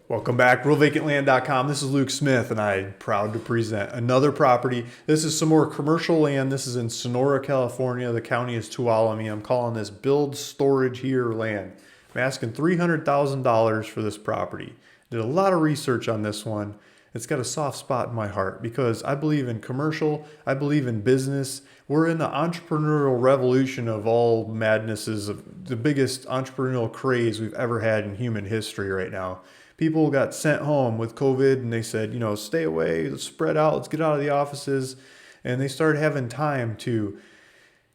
Welcome back, RealVacantLand.com. This is Luke Smith, and I'm proud to present another property. This is some more commercial land. This is in Sonora, California. The county is Tuolumne. I'm calling this Build Storage Here land. I'm asking $300,000 for this property. Did a lot of research on this one. It's got a soft spot in my heart because I believe in commercial. I believe in business. We're in the entrepreneurial revolution of all madnesses, of the biggest entrepreneurial craze we've ever had in human history right now. People got sent home with COVID and they said, stay away, let's spread out, let's get out of the offices. And they started having time to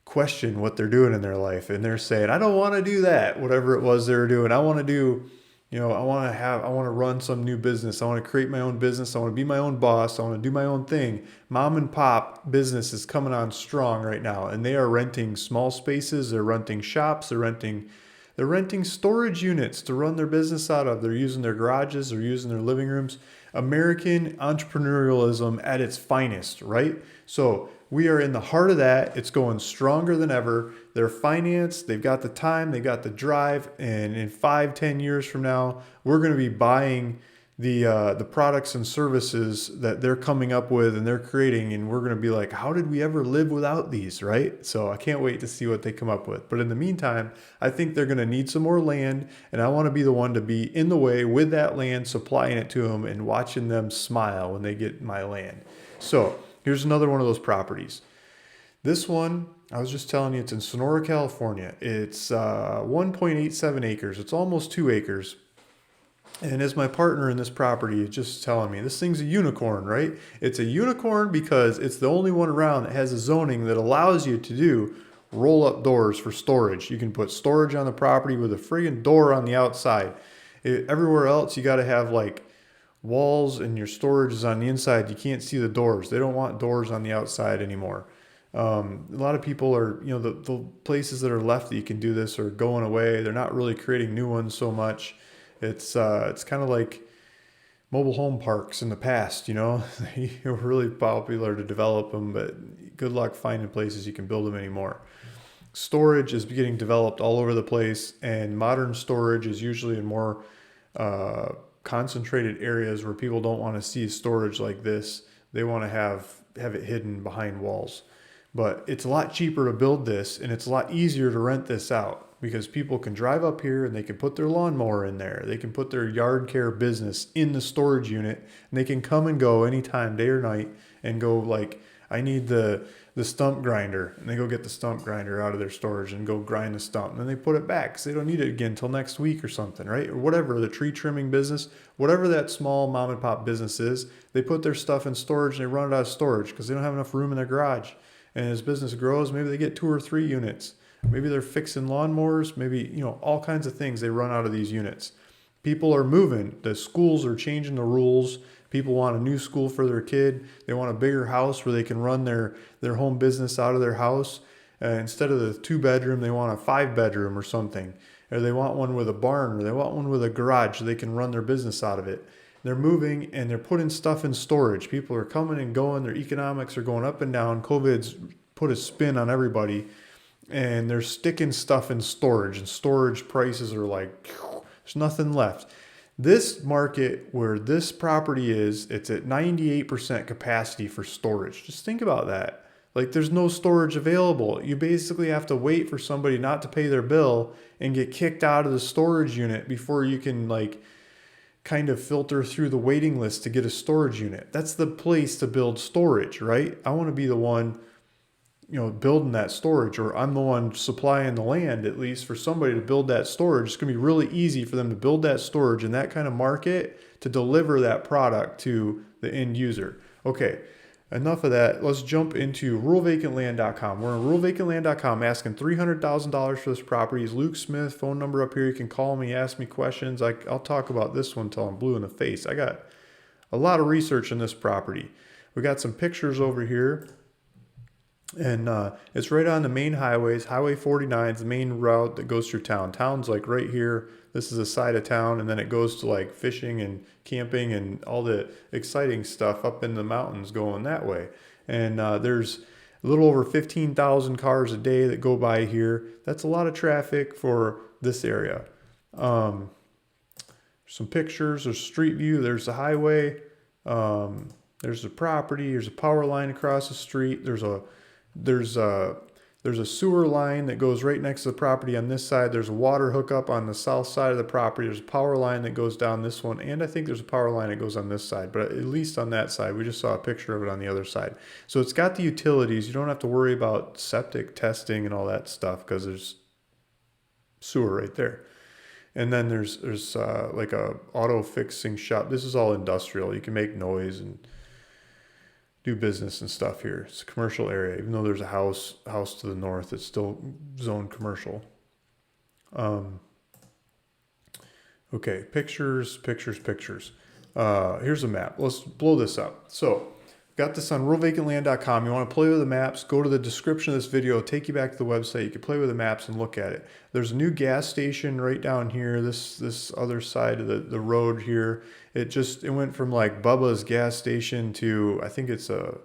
question what they're doing in their life. And they're saying, I don't want to do that, whatever it was they were doing. I want to do, I want to run some new business. I want to create my own business. I want to be my own boss. I want to do my own thing. Mom and pop business is coming on strong right now. And they are renting small spaces. They're renting shops. They're renting storage units to run their business out of. They're using their garages. They're using their living rooms. American entrepreneurialism at its finest, right? So we are in the heart of that. It's going stronger than ever. They're financed. They've got the time. They got the drive. And in 5-10 years from now, we're going to be buying the products and services that they're coming up with and they're creating, and we're going to be like, how did we ever live without these, right? So I can't wait to see what they come up with. But in the meantime, I think they're going to need some more land, and I want to be the one to be in the way with that land, supplying it to them and watching them smile when they get my land. So here's another one of those properties. This one, I was just telling you, it's in Sonora, California. It's 1.87 acres. It's almost 2 acres. And as my partner in this property is just telling me, this thing's a unicorn, right? It's a unicorn because it's the only one around that has a zoning that allows you to do roll-up doors for storage. You can put storage on the property with a friggin' door on the outside. Everywhere else, you got to have like walls and your storage is on the inside. You can't see the doors. They don't want doors on the outside anymore. A lot of people are, the places that are left that you can do this are going away. They're not really creating new ones so much. It's kind of like mobile home parks in the past, They were really popular to develop them, but good luck finding places you can build them anymore. Storage is getting developed all over the place, and modern storage is usually in more concentrated areas where people don't want to see storage like this. They want to have it hidden behind walls. But it's a lot cheaper to build this, and it's a lot easier to rent this out because people can drive up here and they can put their lawnmower in there. They can put their yard care business in the storage unit, and they can come and go anytime, day or night, and go like, I need the stump grinder, and they go get the stump grinder out of their storage and go grind the stump. And then they put it back because they don't need it again until next week or something, right? Or whatever, the tree trimming business, whatever that small mom and pop business is, they put their stuff in storage and they run it out of storage because they don't have enough room in their garage. And as business grows, maybe they get 2 or 3 units. Maybe they're fixing lawnmowers, maybe, all kinds of things they run out of these units. People are moving. The schools are changing the rules. People want a new school for their kid. They want a bigger house where they can run their home business out of their house. Instead of the 2-bedroom, they want a 5-bedroom or something. Or they want one with a barn, or they want one with a garage so they can run their business out of it. They're moving and they're putting stuff in storage. People are coming and going. Their economics are going up and down. COVID's put a spin on everybody. And they're sticking stuff in storage, and storage prices are like, there's nothing left. This market where this property is, it's at 98% capacity for storage. Just think about that. Like, there's no storage available. You basically have to wait for somebody not to pay their bill and get kicked out of the storage unit before you can kind of filter through the waiting list to get a storage unit. That's the place to build storage, right? I want to be the one building that storage, or I'm the one supplying the land, at least for somebody to build that storage. It's going to be really easy for them to build that storage in that kind of market to deliver that product to the end user. Okay, enough of that. Let's jump into RealVacantLand.com. We're on RealVacantLand.com asking $300,000 for this property. It's Luke Smith, phone number up here. You can call me, ask me questions. I'll talk about this one until I'm blue in the face. I got a lot of research in this property. We got some pictures over here. And it's right on the main highways. Highway 49 is the main route that goes through town. Town's like right here. This is a side of town, and then it goes to like fishing and camping and all the exciting stuff up in the mountains going that way. And there's a little over 15,000 cars a day that go by here. That's a lot of traffic for this area. some pictures. There's street view. There's the highway. There's the property. There's a power line across the street. There's a sewer line that goes right next to the property on this side. There's a water hookup on the south side of the property. There's a power line that goes down this one, and I think there's a power line that goes on this side, but at least on that side. We just saw a picture of it on the other side. So it's got the utilities. You don't have to worry about septic testing and all that stuff because there's sewer right there. And then there's like a auto fixing shop. This is all industrial. You can make noise and do business and stuff here. It's a commercial area. Even though there's a house to the north, it's still zoned commercial. Okay, pictures. Here's a map. Let's blow this up. So got this on ruralvacantland.com. You want to play with the maps, go to the description of this video, take you back to the website. You can play with the maps and look at it. There's a new gas station right down here, this other side of the road here. It went from like Bubba's gas station to, I think it's a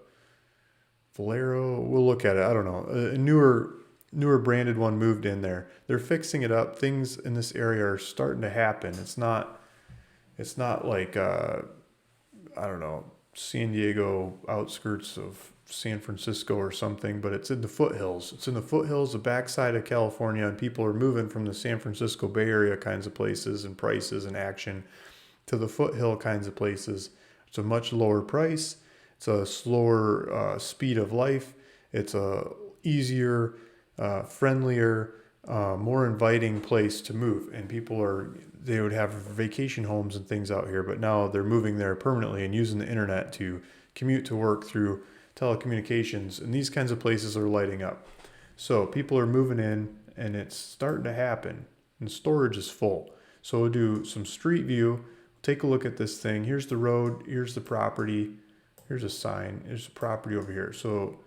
Valero. We'll look at it. I don't know. A newer branded one moved in there. They're fixing it up. Things in this area are starting to happen. It's not like, I don't know, San Diego outskirts of San Francisco or something, but it's in the foothills. It's in the foothills, the backside of California, and people are moving from the San Francisco Bay Area kinds of places and prices and action to the foothill kinds of places. It's a much lower price. It's a slower speed of life. It's a easier, friendlier, more inviting place to move, and they would have vacation homes and things out here, but now they're moving there permanently and using the internet to commute to work through telecommunications, and these kinds of places are lighting up. So people are moving in, and it's starting to happen, and storage is full. So we'll do some street view, take a look at this thing. Here's the road, here's the property, here's a sign, there's a property over here. So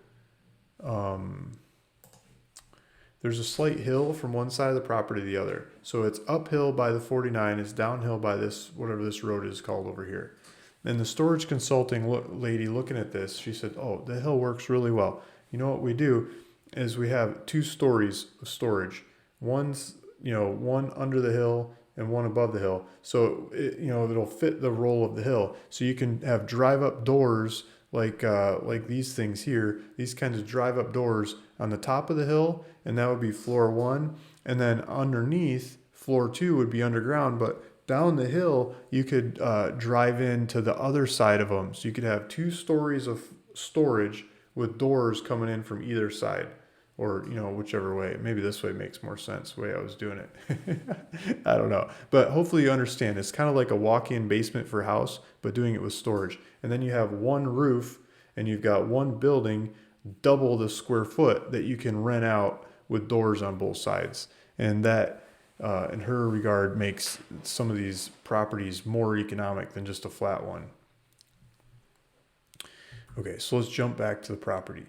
there's a slight hill from one side of the property to the other. So it's uphill by the 49, it's downhill by this, whatever this road is called over here. And the storage consulting lady looking at this, she said, oh, the hill works really well. You know what we do is we have 2 stories of storage. One's, one under the hill and one above the hill. So, it'll fit the roll of the hill. So you can have drive-up doors like these things here, these kinds of drive-up doors on the top of the hill, and that would be floor 1. And then underneath, floor 2 would be underground, but down the hill, you could drive into the other side of them. So you could have 2 stories of storage with doors coming in from either side, or, whichever way. Maybe this way makes more sense, the way I was doing it. I don't know. But hopefully you understand. It's kind of like a walk-in basement for a house, but doing it with storage. And then you have one roof, and you've got one building, double the square foot that you can rent out with doors on both sides. And that, in her regard, makes some of these properties more economic than just a flat one. Okay, so let's jump back to the property.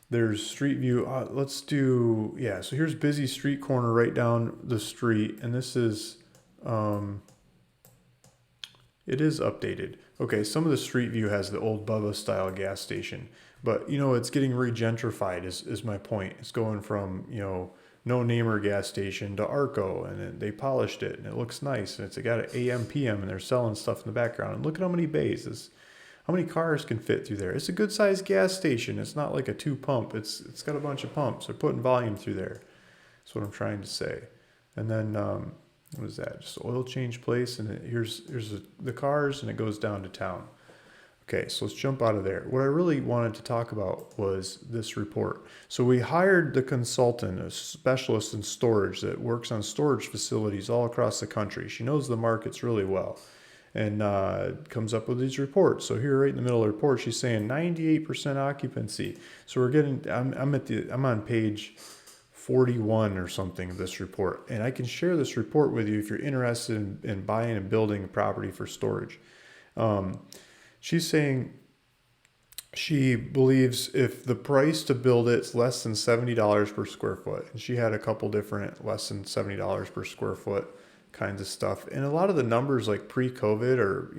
There's street view. So here's busy street corner right down the street. And this is, it is updated. Okay, some of the street view has the old Bubba style gas station, but it's getting re-gentrified is my point. It's going from, no namer gas station to Arco, and then they polished it and it looks nice. And it's got an AM, PM, and they're selling stuff in the background. And look at how many bays how many cars can fit through there. It's a good sized gas station. It's not like a 2 pump. It's got a bunch of pumps. They're putting volume through there. That's what I'm trying to say. And then, what is that? Just oil change place. And here's the cars, and it goes down to town. Okay, so let's jump out of there. What I really wanted to talk about was this report. So we hired the consultant, a specialist in storage that works on storage facilities all across the country. She knows the markets really well, and comes up with these reports. So here, right in the middle of the report, she's saying 98% occupancy. So we're getting, I'm on page 41 or something of this report, and I can share this report with you if you're interested in buying and building a property for storage. She's saying she believes if the price to build it's less than $70 per square foot, and she had a couple different less than $70 per square foot kinds of stuff. And a lot of the numbers like pre-COVID are,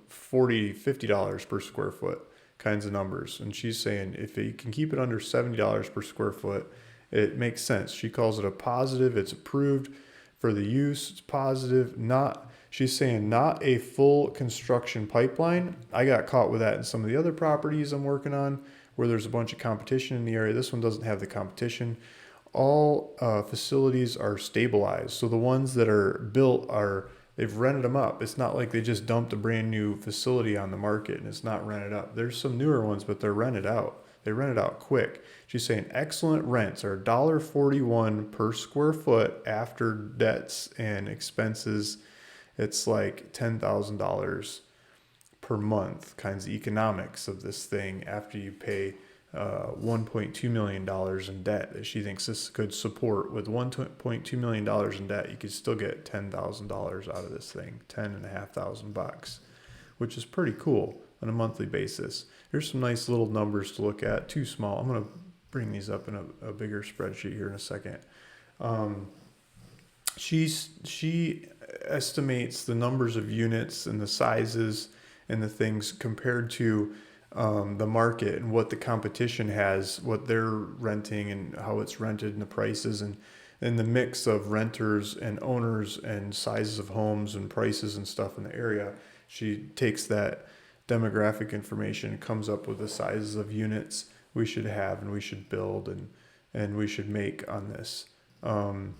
$40, $50 per square foot kinds of numbers. And she's saying if you can keep it under $70 per square foot, it makes sense. She calls it a positive. It's approved For the use, it's positive. Not, she's saying not a full construction pipeline. I got caught with that in some of the other properties I'm working on where there's a bunch of competition in the area. This one doesn't have the competition. All facilities are stabilized. So the ones that are built they've rented them up. It's not like they just dumped a brand new facility on the market and it's not rented up. There's some newer ones, but they're rented out. They rent it out quick. She's saying excellent rents are $1.41 per square foot after debts and expenses. It's like $10,000 per month kinds of economics of this thing after you pay $1.2 million in debt that she thinks this could support. With $1.2 million in debt, you could still get $10,000 out of this thing, $10,500, which is pretty cool on a monthly basis. Here's some nice little numbers to look at. Too small. I'm going to bring these up in a bigger spreadsheet here in a second. She estimates the numbers of units and the sizes and the things compared to the market and what the competition has, what they're renting and how it's rented and the prices and the mix of renters and owners and sizes of homes and prices and stuff in the area. She takes that demographic information, comes up with the sizes of units we should have and we should build and we should make on this. And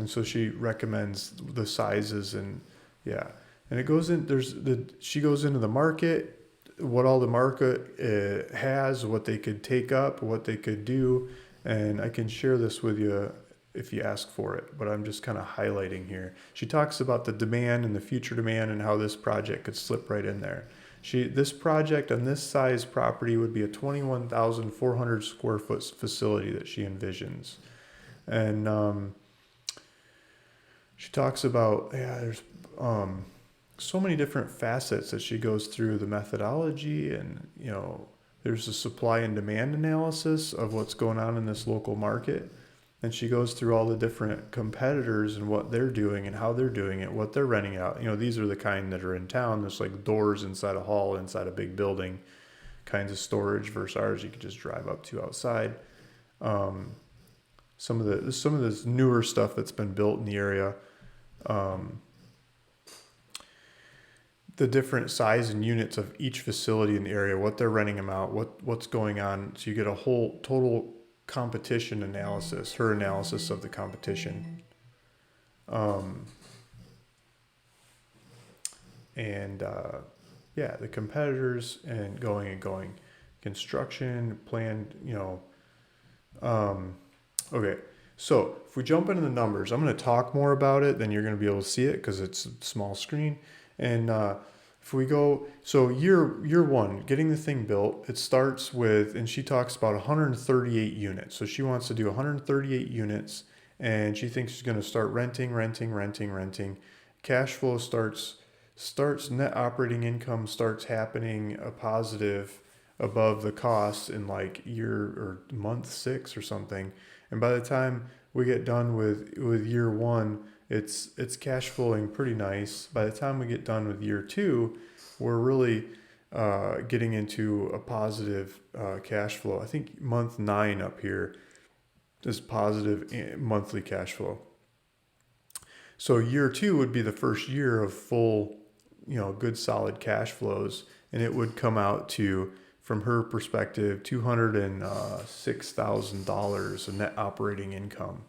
so she recommends the sizes and and it goes in, she goes into the market, what all the market has, what they could take up, what they could do. And I can share this with you if you ask for it, but I'm just kind of highlighting here. She talks about the demand and the future demand and how this project could slip right in there. This project on this size property would be a 21,400 square foot facility that she envisions. And she talks about, there's so many different facets that she goes through the methodology and, there's a supply and demand analysis of what's going on in this local market. And she goes through all the different competitors and what they're doing and how they're doing it, what they're renting out. These are the kind that are in town. There's like doors inside a hall, inside a big building, kinds of storage versus ours you could just drive up to outside. Some of this newer stuff that's been built in the area. The different size and units of each facility in the area, what they're renting them out, what's going on. So you get a whole total competition analysis, her analysis of the competition. The competitors and going. Construction, planned, okay. So if we jump into the numbers, I'm going to talk more about it, then you're going to be able to see it because it's a small screen. And if we go, so year one, getting the thing built, it starts with, and she talks about 138 units. So she wants to do 138 units, and she thinks she's going to start renting. Cash flow starts, net operating income starts happening a positive above the cost in like year or month 6 or something. And by the time we get done with year one, it's cash flowing pretty nice. By the time we get done with year 2, we're really getting into a positive cash flow. I think month 9 up here is positive monthly cash flow. So year 2 would be the first year of full, good solid cash flows, and it would come out to, from her perspective, $206,000 of net operating income.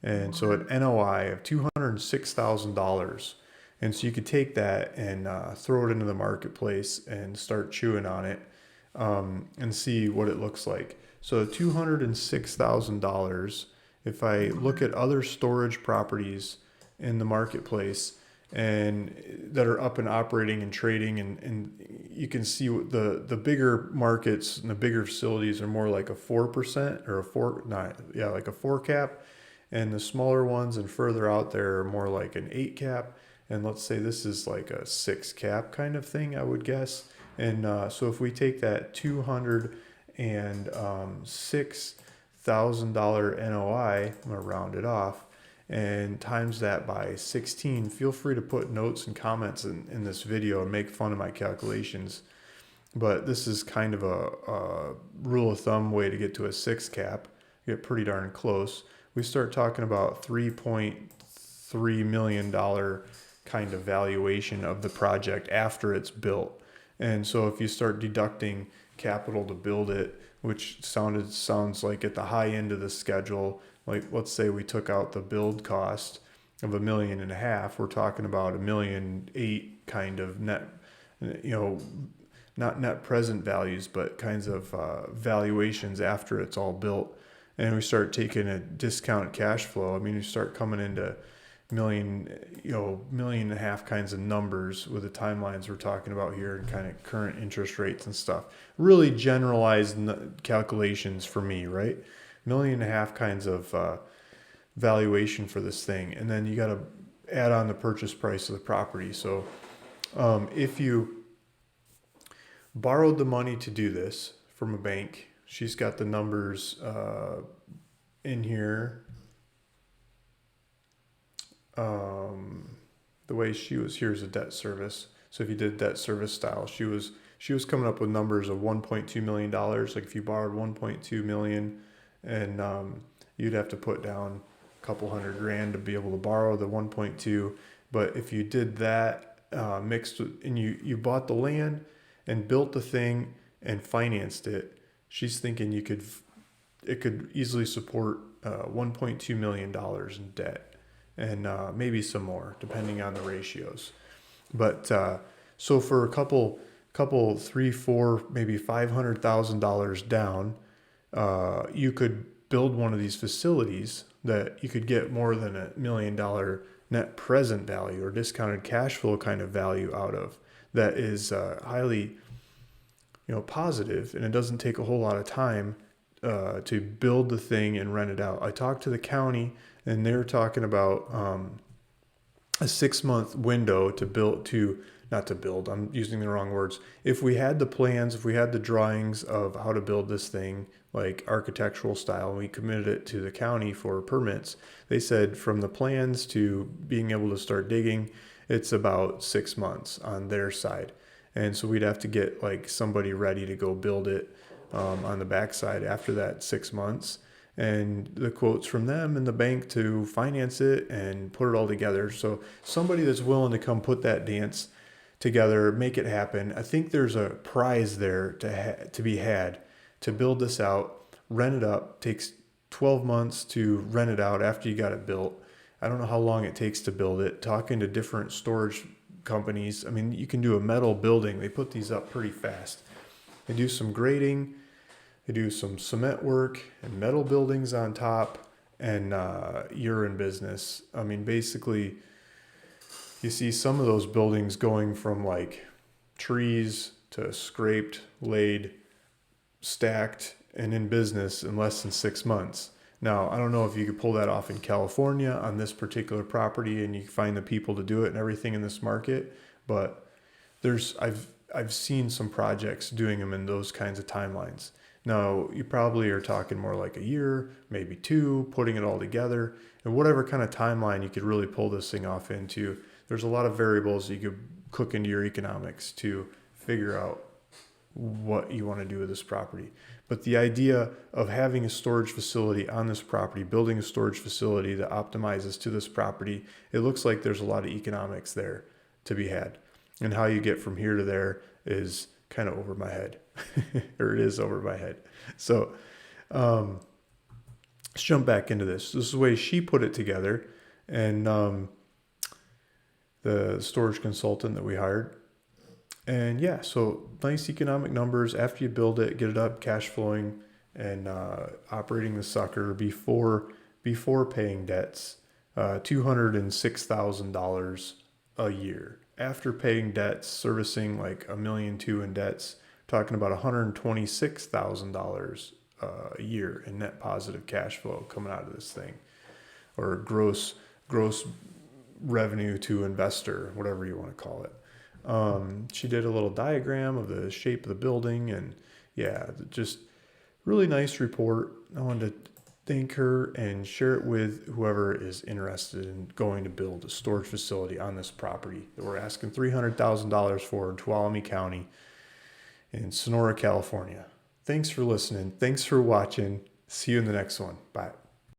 And so an NOI of $206,000. And so you could take that and throw it into the marketplace and start chewing on it and see what it looks like. So $206,000, if I look at other storage properties in the marketplace and that are up and operating and trading, and you can see the bigger markets and the bigger facilities are more like a 4% or like a 4 cap. And the smaller ones and further out there are more like an 8 cap. And let's say this is like a 6 cap kind of thing, I would guess. And so if we take that $206,000 NOI, I'm going to round it off, and times that by 16, feel free to put notes and comments in this video and make fun of my calculations. But this is kind of a rule of thumb way to get to a 6 cap. Get pretty darn close. We start talking about 3.3 $3 million kind of valuation of the project after it's built. And so if you start deducting capital to build it, which sounds like at the high end of the schedule, like let's say we took out the build cost of $1.5 million, we're talking about $1.8 million kind of net, not net present values, but kinds of valuations after it's all built. And we start taking a discount cash flow. I mean, you start coming into $1.5 million kinds of numbers with the timelines we're talking about here and kind of current interest rates and stuff. Really generalized calculations for me, right? $1.5 million kinds of valuation for this thing. And then you got to add on the purchase price of the property. So if you borrowed the money to do this from a bank, she's got the numbers in here. The way she was, here's a debt service. So if you did debt service style, she was coming up with numbers of $1.2 million. Like if you borrowed 1.2 million and you'd have to put down a couple $100,000 to be able to borrow the 1.2. But if you did that mixed with, and you bought the land and built the thing and financed it, she's thinking it could easily support $1.2 million in debt. And maybe some more, depending on the ratios. But so for a couple, $300,000, $400,000, maybe $500,000 down, you could build one of these facilities that you could get more than $1 million net present value or discounted cash flow kind of value out of. That is highly, positive, and it doesn't take a whole lot of time to build the thing and rent it out. I talked to the county, and they're talking about a 6-month window not to build, I'm using the wrong words. If we had the plans, if we had the drawings of how to build this thing, like architectural style, and we committed it to the county for permits, they said from the plans to being able to start digging, it's about 6 months on their side. And so we'd have to get like somebody ready to go build it on the backside after that 6 months. And the quotes from them and the bank to finance it and put it all together. So somebody that's willing to come put that dance together, make it happen. I think there's a prize there to be had to build this out, rent it up. Takes 12 months to rent it out after you got it built. I don't know how long it takes to build it. Talking to different storage companies. I mean, you can do a metal building. They put these up pretty fast. They do some grading. They do some cement work and metal buildings on top, and you're in business. I mean, basically, you see some of those buildings going from like trees to scraped, laid, stacked, and in business in less than 6 months. Now, I don't know if you could pull that off in California on this particular property and you find the people to do it and everything in this market, but I've seen some projects doing them in those kinds of timelines. Now, you probably are talking more like a year, maybe 2, putting it all together. And whatever kind of timeline you could really pull this thing off into, there's a lot of variables you could cook into your economics to figure out what you want to do with this property. But the idea of having a storage facility on this property, building a storage facility that optimizes to this property, it looks like there's a lot of economics there to be had. And how you get from here to there is kind of over my head. Or it is over my head. So let's jump back into this. This is the way she put it together. And the storage consultant that we hired. And yeah, so nice economic numbers after you build it, get it up, cash flowing, and operating the sucker before paying debts, $206,000 a year. After paying debts, servicing like $1.2 million in debts, talking about $126,000 a year in net positive cash flow coming out of this thing, or gross revenue to investor, whatever you want to call it. She did a little diagram of the shape of the building, and yeah, just really nice report. I wanted to thank her and share it with whoever is interested in going to build a storage facility on this property that we're asking $300,000 for in Tuolumne County in Sonora, California. Thanks for listening. Thanks for watching. See you in the next one. Bye.